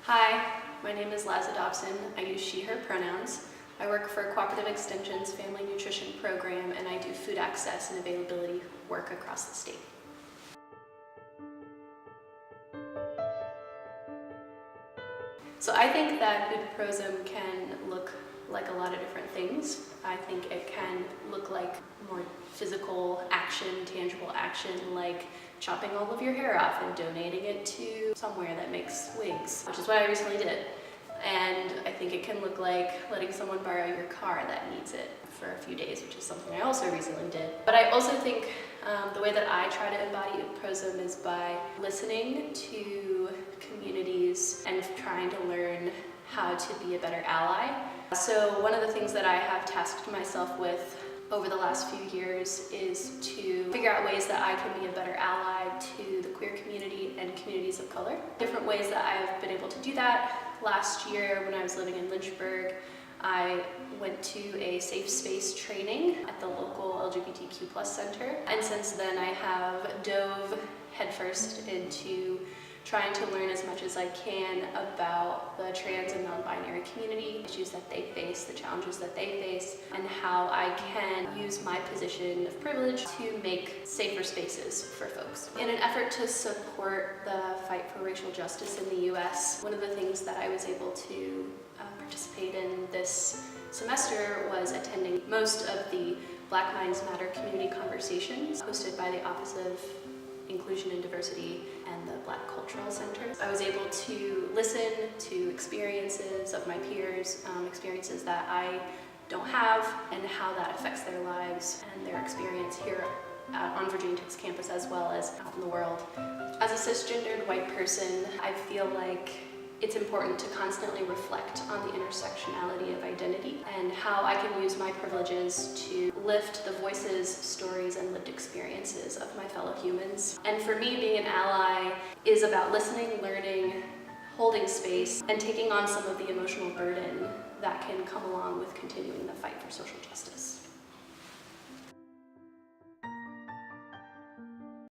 Hi, my name is Liza Dobson. I use she, her pronouns. I work for Cooperative Extension's Family Nutrition Program, and I do food access and availability work across the state. So I think that Ut Prosim can look like a lot of different things. I think it can look like more physical action, tangible action, like chopping all of your hair off and donating it to somewhere that makes wigs, which is what I recently did. And I think it can look like letting someone borrow your car that needs it for a few days, which is something I also recently did. But I also think the way that I try to embody Ut Prosim is by listening to communities and trying to learn how to be a better ally. So one of the things that I have tasked myself with over the last few years is to figure out ways that I can be a better ally to the queer community and communities of color. Different ways that I have been able to do that. Last year when I was living in Lynchburg, I went to a safe space training at the local LGBTQ+ center. And since then I have dove headfirst into trying to learn as much as I can about the trans and non-binary community, issues that they face, the challenges that they face, and how I can use my position of privilege to make safer spaces for folks. In an effort to support the fight for racial justice in the US, one of the things that I was able to participate in this semester was attending most of the Black Minds Matter community conversations hosted by the Office of Inclusion and Diversity and the Black Cultural Center. I was able to listen to experiences of my peers, experiences that I don't have, and how that affects their lives and their experience here on Virginia Tech's campus as well as out in the world. As a cisgendered white person, I feel like it's important to constantly reflect on the intersectionality of identity and how I can use my privileges to lift the voices, stories, and lived experiences of my fellow humans. And for me, being an ally is about listening, learning, holding space, and taking on some of the emotional burden that can come along with continuing the fight for social justice.